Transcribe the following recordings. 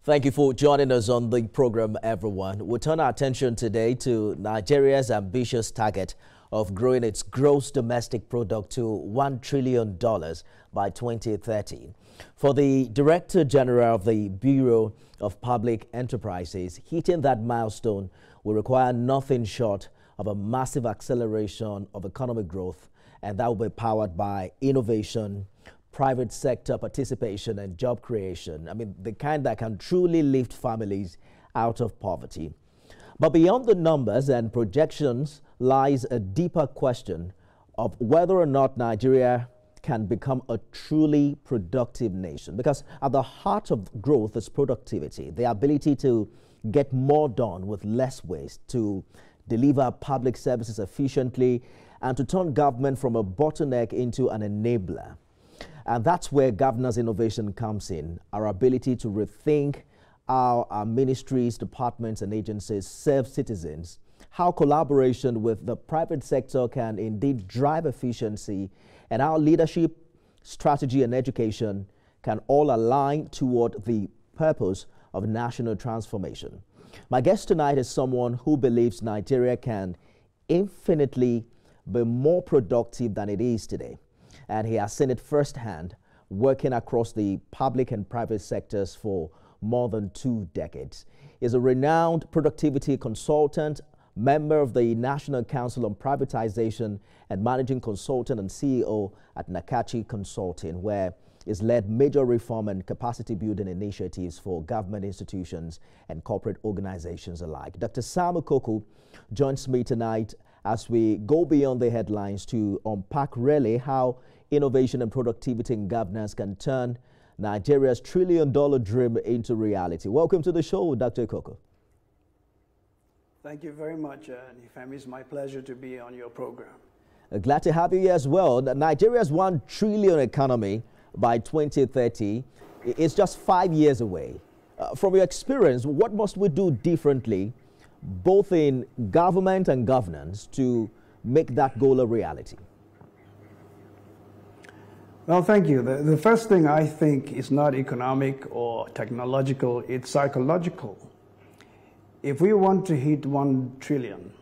Thank you for joining us on the program, everyone. We turn our attention today to Nigeria's ambitious target of growing its gross domestic product to $1 trillion by 2030. For the Director General of the Bureau of Public Enterprises, hitting that milestone will require nothing short of a massive acceleration of economic growth, and that will be powered by innovation, private sector participation, and job creation. I mean, the kind that can truly lift families out of poverty. But beyond the numbers and projections lies a deeper question of whether or not Nigeria can become a truly productive nation. Because at the heart of growth is productivity, the ability to get more done with less waste, to deliver public services efficiently, and to turn government from a bottleneck into an enabler. And that's where governance innovation comes in, our ability to rethink how our ministries, departments, and agencies serve citizens, how collaboration with the private sector can indeed drive efficiency, and how leadership, strategy, and education can all align toward the purpose of national transformation. My guest tonight is someone who believes Nigeria can infinitely be more productive than it is today. And he has seen it firsthand, working across the public and private sectors for more than 2 decades. He's a renowned productivity consultant, member of the National Council on Privatization, and managing consultant and CEO at Nakachi Consulting, where he's led major reform and capacity building initiatives for government institutions and corporate organizations alike. Dr. Sam Ikoku joins me tonight as we go beyond the headlines to unpack really how innovation and productivity in governance can turn Nigeria's trillion-dollar dream into reality. Welcome to the show, Dr. Ikoku. Thank you very much, Nifemi. It's my pleasure to be on your program. Glad to have you here as well. Nigeria's $1 trillion economy by 2030 is just 5 years away. From your experience, what must we do differently, both in government and governance, to make that goal a reality? Well, thank you. The first thing I think is not economic or technological, it's psychological. If we want to hit 1 trillion,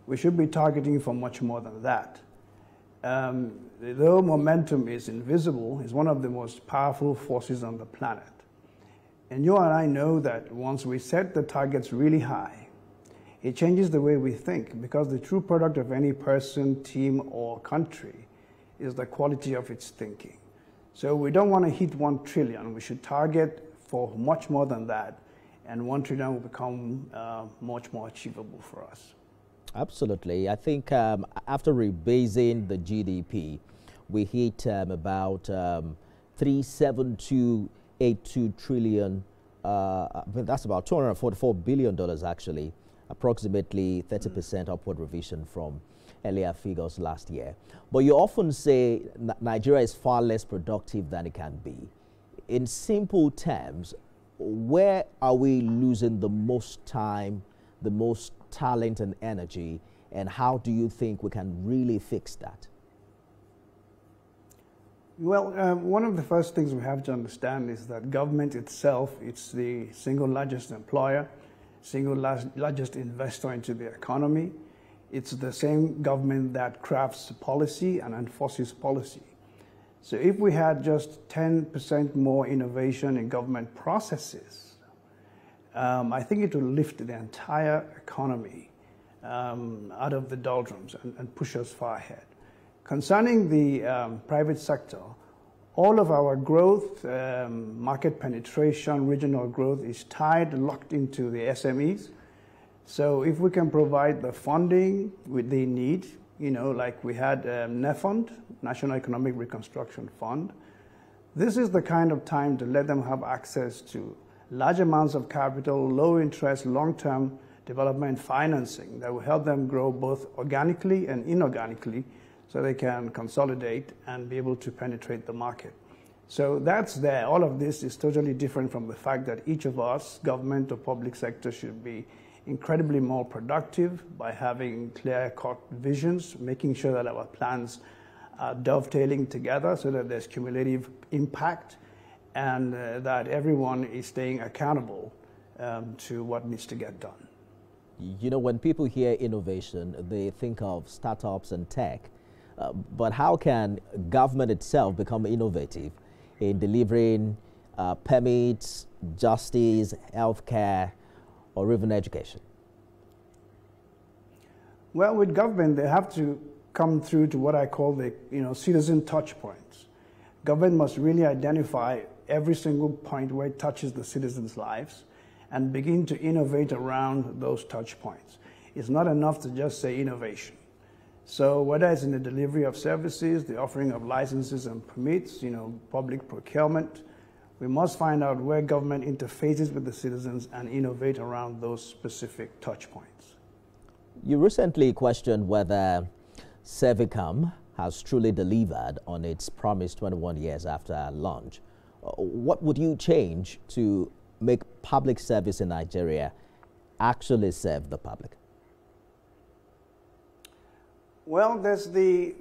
we should be targeting for much more than that. Though momentum is invisible, it's one of the most powerful forces on the planet. And you and I know that once we set the targets really high, it changes the way we think, because the true product of any person, team, or country is the quality of its thinking. So we don't want to hit 1 trillion. We should target for much more than that, and 1 trillion will become much more achievable for us. Absolutely. I think after rebasing the GDP, we hit about 37282 trillion. That's about $244 billion actually, approximately 30% upward revision from earlier figures last year. But you often say Nigeria is far less productive than it can be. In simple terms, where are we losing the most time, the most talent and energy, and how do you think we can really fix that? Well, one of the first things we have to understand is that government itself, it's the single largest employer, single largest investor into the economy. It's the same government that crafts policy and enforces policy. So if we had just 10% more innovation in government processes, I think it will lift the entire economy out of the doldrums and push us far ahead. Concerning the private sector, all of our growth, market penetration, regional growth is tied, locked into the SMEs. So if we can provide the funding they need, you know, like we had NEFUND, National Economic Reconstruction Fund, this is the kind of time to let them have access to large amounts of capital, low interest, long-term development financing that will help them grow both organically and inorganically, so they can consolidate and be able to penetrate the market. So that's there. All of this is totally different from the fact that each of us, government or public sector, should be incredibly more productive by having clear-cut visions, making sure that our plans are dovetailing together so that there's cumulative impact, and that everyone is staying accountable to what needs to get done. You know, when people hear innovation, they think of startups and tech. But how can government itself become innovative in delivering permits, justice, healthcare, or even education? Well, with government, they have to come through to what I call the citizen touch points. Government must really identify every single point where it touches the citizens' lives and begin to innovate around those touch points. It's not enough to just say innovation. So whether it's in the delivery of services, the offering of licenses and permits, public procurement, we must find out where government interfaces with the citizens and innovate around those specific touch points. You recently questioned whether Servicom has truly delivered on its promise 21 years after launch. What would you change to make public service in Nigeria actually serve the public? Well, there's the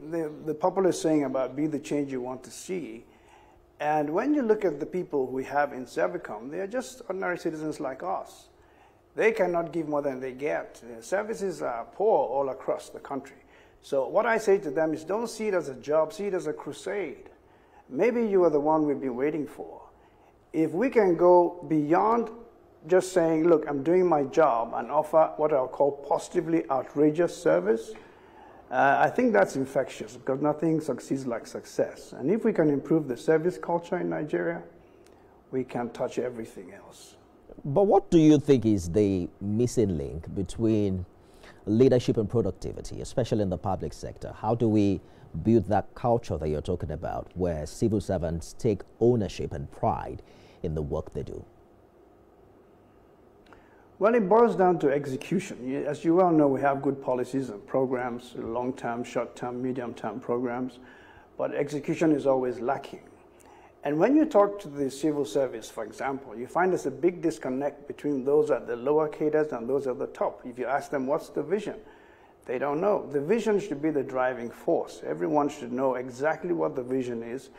popular saying about be the change you want to see. And when you look at the people we have in Servicom, they are just ordinary citizens like us. They cannot give more than they get. Services are poor all across the country. So what I say to them is don't see it as a job, see it as a crusade. Maybe you are the one we've been waiting for. If we can go beyond just saying, look, I'm doing my job and offer what I'll call positively outrageous service, I think that's infectious because nothing succeeds like success. And if we can improve the service culture in Nigeria, we can touch everything else. But what do you think is the missing link between leadership and productivity, especially in the public sector? How do we build that culture that you're talking about, where civil servants take ownership and pride in the work they do? Well, it boils down to execution. As you well know, we have good policies and programs, long-term, short-term, medium-term programs, but execution is always lacking. And when you talk to the civil service, for example, you find there's a big disconnect between those at the lower cadres and those at the top. If you ask them, what's the vision? They don't know. The vision should be the driving force. Everyone should know exactly what the vision is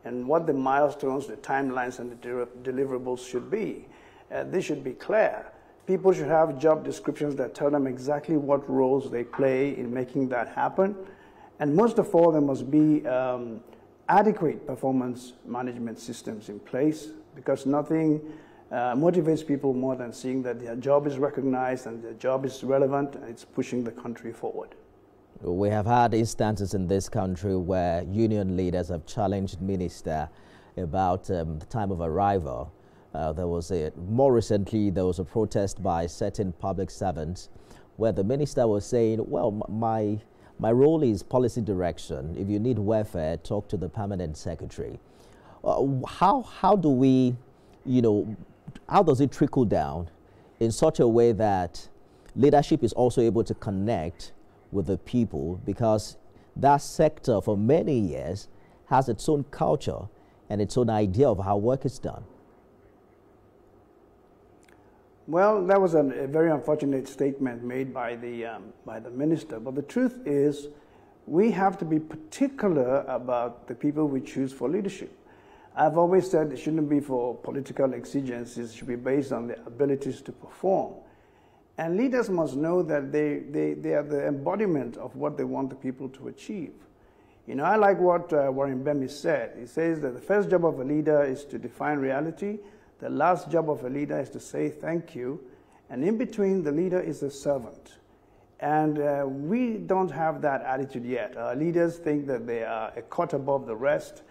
and what the milestones, the timelines, and the deliverables should be. This should be clear. People should have job descriptions that tell them exactly what roles they play in making that happen. And most of all, there must be adequate performance management systems in place, because nothing motivates people more than seeing that their job is recognized and their job is relevant and it's pushing the country forward. We have had instances in this country where union leaders have challenged minister about the time of arrival. More recently, there was a protest by certain public servants where the minister was saying, well, my role is policy direction. If you need welfare, talk to the permanent secretary. How do we, how does it trickle down in such a way that leadership is also able to connect with the people, because that sector for many years has its own culture and its own idea of how work is done? Well, that was a very unfortunate statement made by the minister. But the truth is, we have to be particular about the people we choose for leadership. I've always said it shouldn't be for political exigencies. It should be based on their abilities to perform. And leaders must know that they are the embodiment of what they want the people to achieve. I like what Warren Buffett said. He says that the first job of a leader is to define reality. The last job of a leader is to say thank you. And in between, the leader is a servant. And we don't have that attitude yet. Our leaders think that they are a cut above the rest.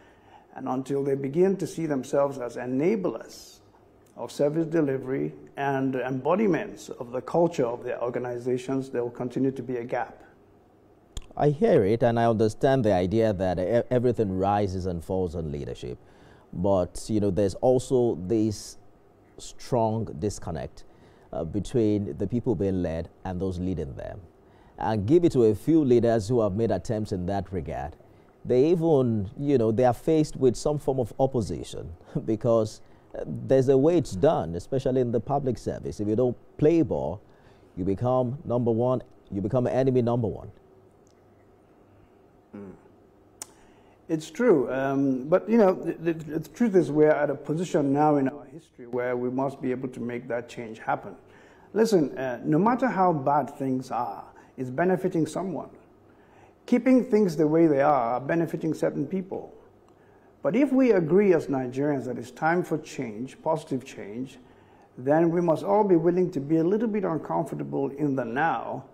And until they begin to see themselves as enablers of service delivery and embodiments of the culture of their organizations, there will continue to be a gap. I hear it, and I understand the idea that everything rises and falls on leadership. But, there's also this strong disconnect between the people being led and those leading them. And give it to a few leaders who have made attempts in that regard. They even, they are faced with some form of opposition because there's a way it's done, especially in the public service. If you don't play ball, you become number one, you become enemy number one. It's true, but you know, the truth is we're at a position now in our history where we must be able to make that change happen. Listen, no matter how bad things are, it's benefiting someone. Keeping things the way they are benefiting certain people. But if we agree as Nigerians that it's time for change, positive change, then we must all be willing to be a little bit uncomfortable in the now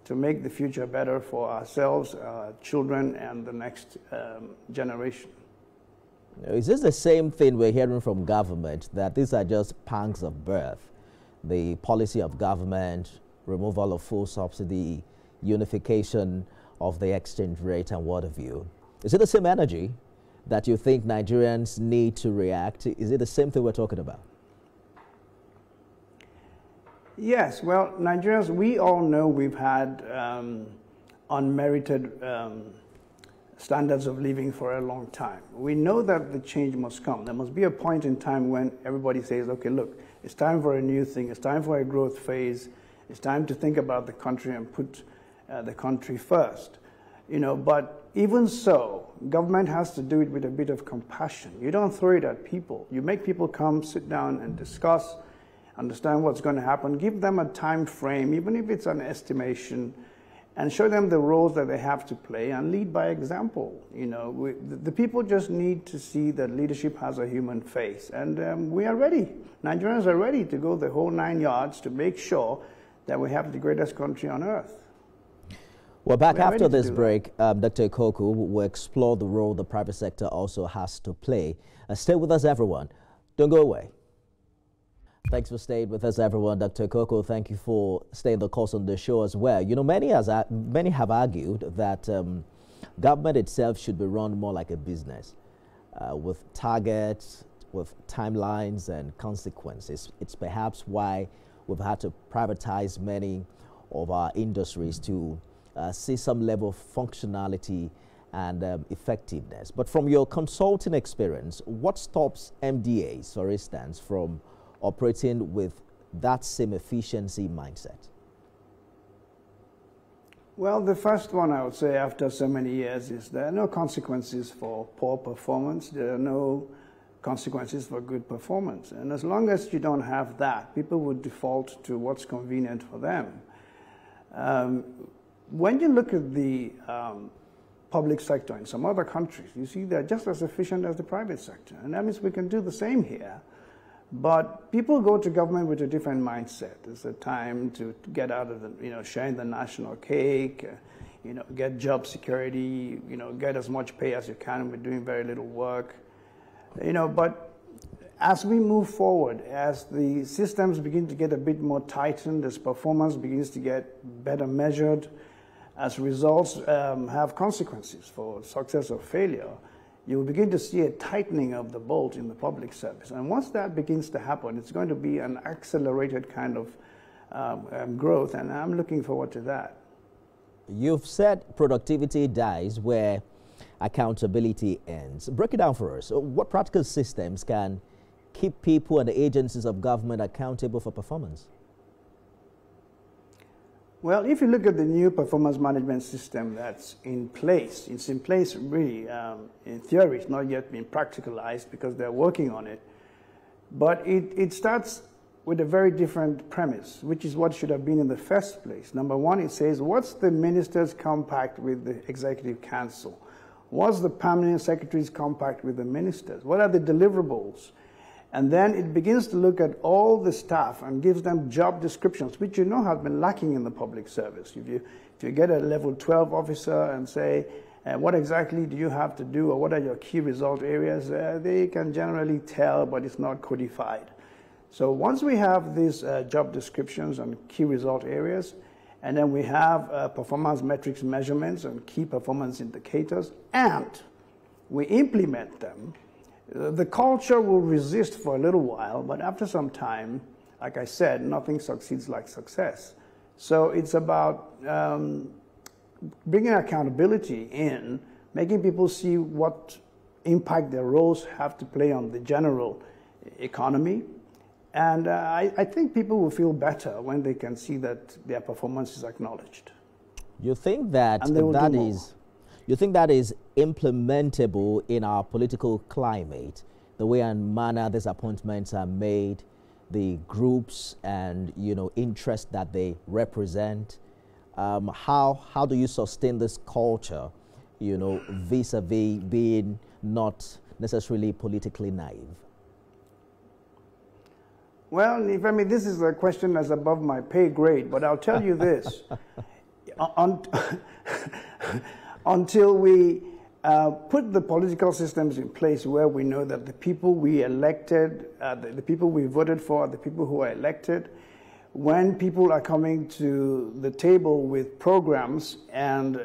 to make the future better for ourselves, our children, and the next generation. Is this the same thing we're hearing from government, that these are just pangs of birth? The policy of government, removal of full subsidy, unification of the exchange rate, and what have you. Is it the same energy that you think Nigerians need to react? Is it the same thing we're talking about? Yes, well, Nigerians, we all know we've had unmerited standards of living for a long time. We know that the change must come. There must be a point in time when everybody says, okay, look, it's time for a new thing. It's time for a growth phase. It's time to think about the country and put the country first. You know, but even so, government has to do it with a bit of compassion. You don't throw it at people. You make people come, sit down and discuss, understand what's going to happen, give them a time frame, even if it's an estimation, and show them the roles that they have to play and lead by example. You know, the people just need to see that leadership has a human face, and we are ready. Nigerians are ready to go the whole 9 yards to make sure that we have the greatest country on earth. Well, back after this break, Dr. Ikoku will explore the role the private sector also has to play. Stay with us, everyone. Don't go away. Thanks for staying with us, everyone. Dr. Ikoku, thank you for staying the course on the show as well. You know, many have argued that government itself should be run more like a business, with targets, with timelines and consequences. It's perhaps why we've had to privatize many of our industries to see some level of functionality and effectiveness. But from your consulting experience, what stops MDAs, for instance, from operating with that same efficiency mindset? Well, the first one I would say after so many years is there are no consequences for poor performance. There are no consequences for good performance. And as long as you don't have that, people would default to what's convenient for them. When you look at the public sector in some other countries, you see they're just as efficient as the private sector. And that means we can do the same here. But people go to government with a different mindset. It's a time to get out of the, you know, sharing the national cake, you know, get job security, you know, get as much pay as you can with doing very little work. You know, but as we move forward, as the systems begin to get a bit more tightened, as performance begins to get better measured, as results have consequences for success or failure, you will begin to see a tightening of the bolt in the public service. And once that begins to happen, it's going to be an accelerated kind of growth, and I'm looking forward to that. You've said productivity dies where accountability ends. Break it down for us. What practical systems can keep people and the agencies of government accountable for performance? Well, if you look at the new performance management system that's in place, it's in place really, in theory, it's not yet been practicalized because they're working on it. But it starts with a very different premise, which is what should have been in the first place. Number one, it says, what's the minister's compact with the executive council? What's the permanent secretary's compact with the ministers? What are the deliverables? And then it begins to look at all the staff and gives them job descriptions, which you know have been lacking in the public service. If you get a level 12 officer and say, what exactly do you have to do, or what are your key result areas, they can generally tell, but it's not codified. So once we have these job descriptions and key result areas, and then we have performance metrics measurements and key performance indicators, and we implement them, the culture will resist for a little while, but after some time, like I said, nothing succeeds like success. So it's about bringing accountability in, making people see what impact their roles have to play on the general economy. And I think people will feel better when they can see that their performance is acknowledged. You think that You think that is implementable in our political climate, the way and manner these appointments are made, the groups and interests that they represent? How do you sustain this culture, vis-a-vis being not necessarily politically naive? Well, Nifemi, this is a question that's above my pay grade, but I'll tell you this. Until we put the political systems in place where we know that the people we elected, the people we voted for, the people who are elected, when people are coming to the table with programs and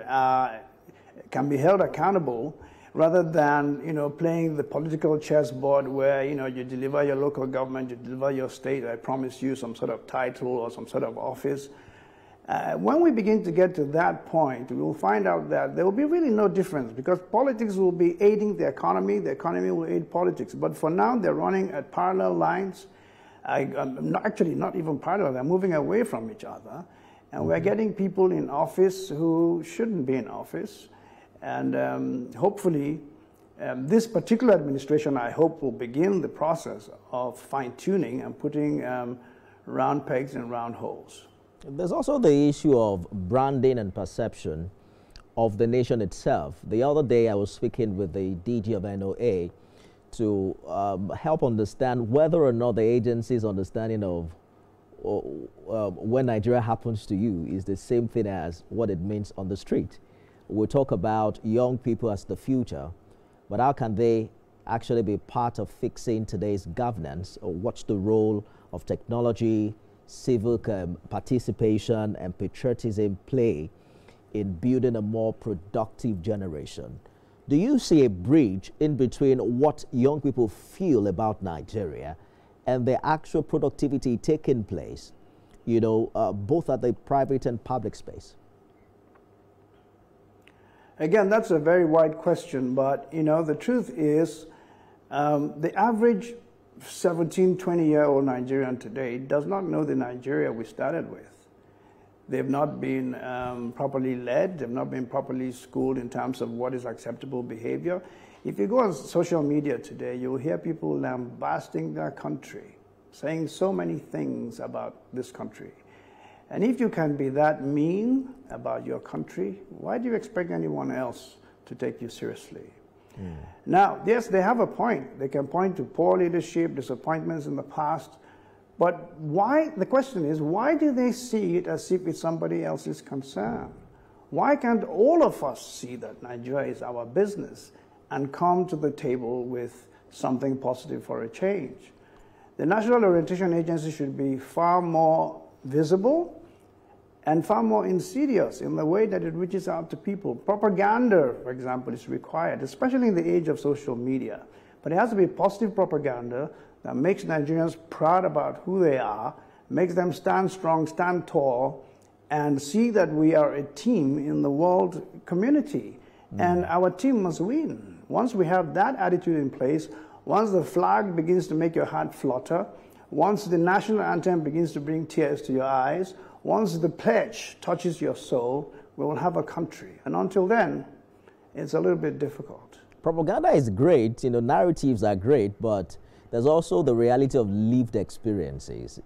can be held accountable, rather than playing the political chessboard where you deliver your local government, you deliver your state, I promise you some sort of title or some sort of office. When we begin to get to that point, we will find out that there will be really no difference, because politics will be aiding the economy will aid politics. But for now, they're running at parallel lines. Actually, not even parallel, they're moving away from each other. And we're getting people in office who shouldn't be in office. And hopefully, this particular administration, I hope, will begin the process of fine-tuning and putting round pegs in round holes. There's also the issue of branding and perception of the nation itself. The other day, I was speaking with the DG of NOA to help understand whether or not the agency's understanding of when Nigeria happens to you is the same thing as what it means on the street. We talk about young people as the future, but how can they actually be part of fixing today's governance? Or what's the role of technology, civic participation, and patriotism play in building a more productive generation? Do you see a bridge in between what young people feel about Nigeria and the actual productivity taking place, both at the private and public space? Again, that's a very wide question, but the truth is the average 17, 20-year-old Nigerian today does not know the Nigeria we started with. They've not been properly led, they've not been properly schooled in terms of what is acceptable behavior. If you go on social media today, you'll hear people lambasting their country, saying so many things about this country. And if you can be that mean about your country, why do you expect anyone else to take you seriously? Now, yes, they have a point. They can point to poor leadership, disappointments in the past. But why? The question is, why do they see it as if it's somebody else's concern? Why can't all of us see that Nigeria is our business and come to the table with something positive for a change? The National Orientation Agency should be far more visible and far more insidious in the way that it reaches out to people. Propaganda, for example, is required, especially in the age of social media. But it has to be positive propaganda that makes Nigerians proud about who they are, makes them stand strong, stand tall, and see that we are a team in the world community. And our team must win. Once we have that attitude in place, once the flag begins to make your heart flutter, once the national anthem begins to bring tears to your eyes, once the pledge touches your soul, we will have a country. And until then, it's a little bit difficult. Propaganda is great, narratives are great, but there's also the reality of lived experiences,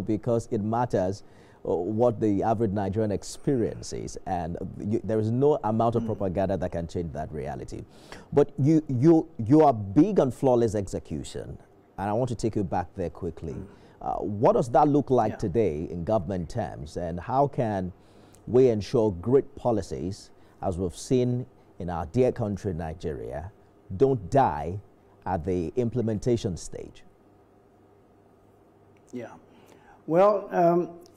because it matters what the average Nigerian experiences, and there is no amount of propaganda that can change that reality. But you are big on flawless execution, and I want to take you back there quickly. What does that look like today in government terms, and how can we ensure great policies, as we've seen in our dear country, Nigeria, don't die at the implementation stage? Yeah. Well,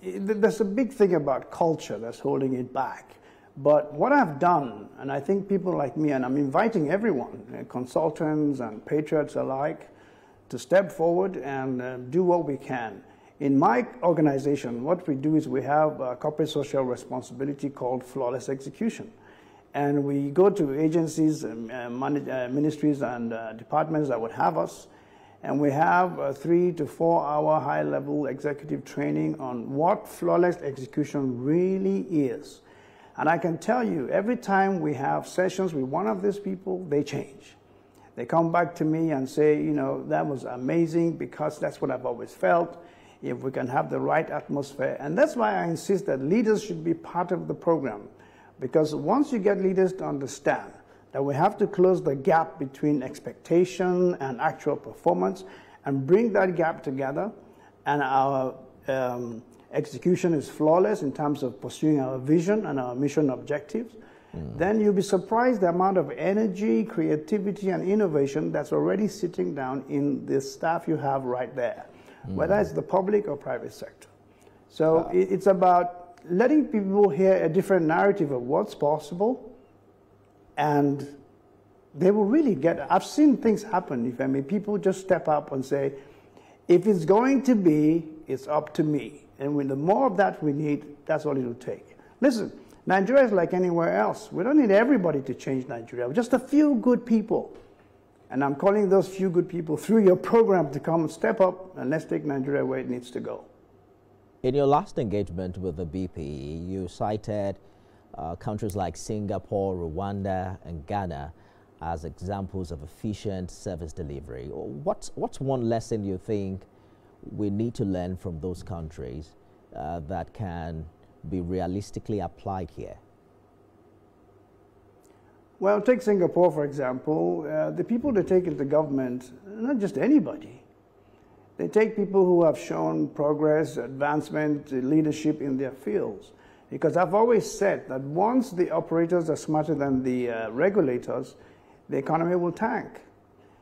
there's a big thing about culture that's holding it back. But what I've done, and I think people like me, and I'm inviting everyone, consultants and patriots alike, to step forward and do what we can. In my organization, what we do is we have a corporate social responsibility called flawless execution. And we go to agencies, ministries, and departments that would have us, and we have a 3 to 4 hour high-level executive training on what flawless execution really is. And I can tell you, every time we have sessions with one of these people, they change. They come back to me and say, you know, that was amazing because that's what I've always felt. If we can have the right atmosphere. And that's why I insist that leaders should be part of the program. Because once you get leaders to understand that we have to close the gap between expectation and actual performance and bring that gap together, and our execution is flawless in terms of pursuing our vision and our mission objectives, then you'll be surprised the amount of energy, creativity, and innovation that's already sitting down in the staff you have right there, whether it's the public or private sector. So it's about letting people hear a different narrative of what's possible, and they will really get, I've seen things happen, Nifemi. People just step up and say, if it's going to be, it's up to me. And when the more of that we need, that's all it'll take. Listen, Nigeria is like anywhere else. We don't need everybody to change Nigeria. Just a few good people. And I'm calling those few good people through your program to come and step up, and let's take Nigeria where it needs to go. In your last engagement with the BP, you cited countries like Singapore, Rwanda, and Ghana as examples of efficient service delivery. What's one lesson you think we need to learn from those countries that can be realistically applied here? Well, take Singapore, for example. The people they take into government, not just anybody. They take people who have shown progress, advancement, leadership in their fields. Because I've always said that once the operators are smarter than the regulators, the economy will tank.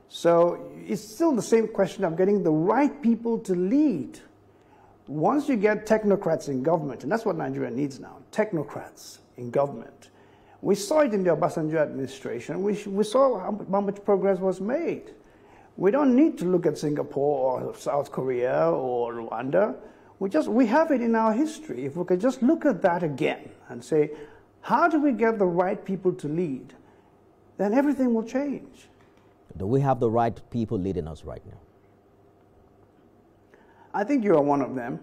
So it's still the same question of getting the right people to lead. Once you get technocrats in government, and that's what Nigeria needs now, technocrats in government. We saw it in the Obasanjo administration. We saw how much progress was made. We don't need to look at Singapore or South Korea or Rwanda. We have it in our history. If we could just look at that again and say, how do we get the right people to lead? Then everything will change. Do we have the right people leading us right now? I think you are one of them.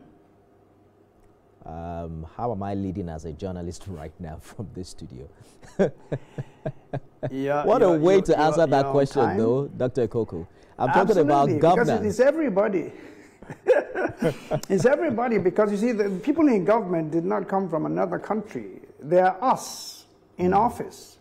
How am I leading as a journalist right now from this studio? What a way to answer that question, though, Dr. Ikoku. I'm talking about governance. Because it's everybody. It's everybody, because you see, the people in government did not come from another country. They are us in office.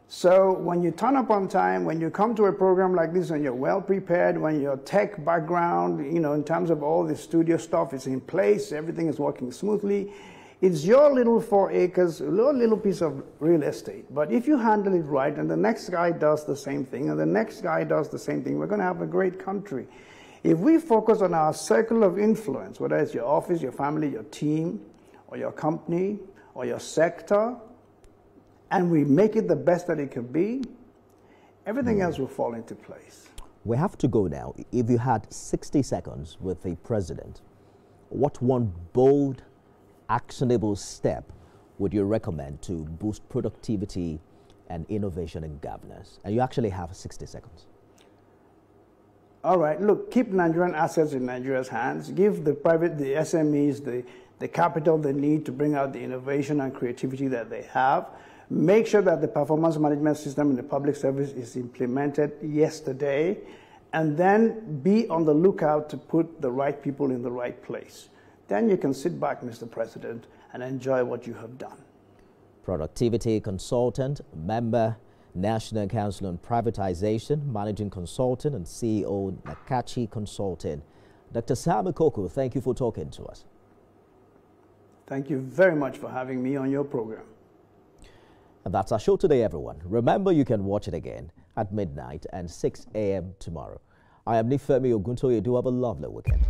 So when you turn up on time, when you come to a program like this and you're well prepared, when your tech background, you know, in terms of all the studio stuff is in place, everything is working smoothly, it's your little 4 acres, little piece of real estate. But if you handle it right and the next guy does the same thing and the next guy does the same thing, we're going to have a great country. If we focus on our circle of influence, whether it's your office, your family, your team, or your company, or your sector, and we make it the best that it can be, everything else will fall into place. We have to go now. If you had 60 seconds with the president, what one bold, actionable step would you recommend to boost productivity and innovation in governance? And you actually have 60 seconds. All right, look, keep Nigerian assets in Nigeria's hands. Give the SMEs, the capital they need to bring out the innovation and creativity that they have. Make sure that the performance management system in the public service is implemented yesterday, and then be on the lookout to put the right people in the right place. Then you can sit back, Mr. President, and enjoy what you have done. Productivity consultant, member, National Council on Privatization, managing consultant, and CEO, Nakachi Consulting. Dr. Sam Ikoku, thank you for talking to us. Thank you very much for having me on your program. And that's our show today, everyone. Remember, you can watch it again at midnight and 6 a.m. tomorrow. I am Nifemi Oguntoye. Do have a lovely weekend.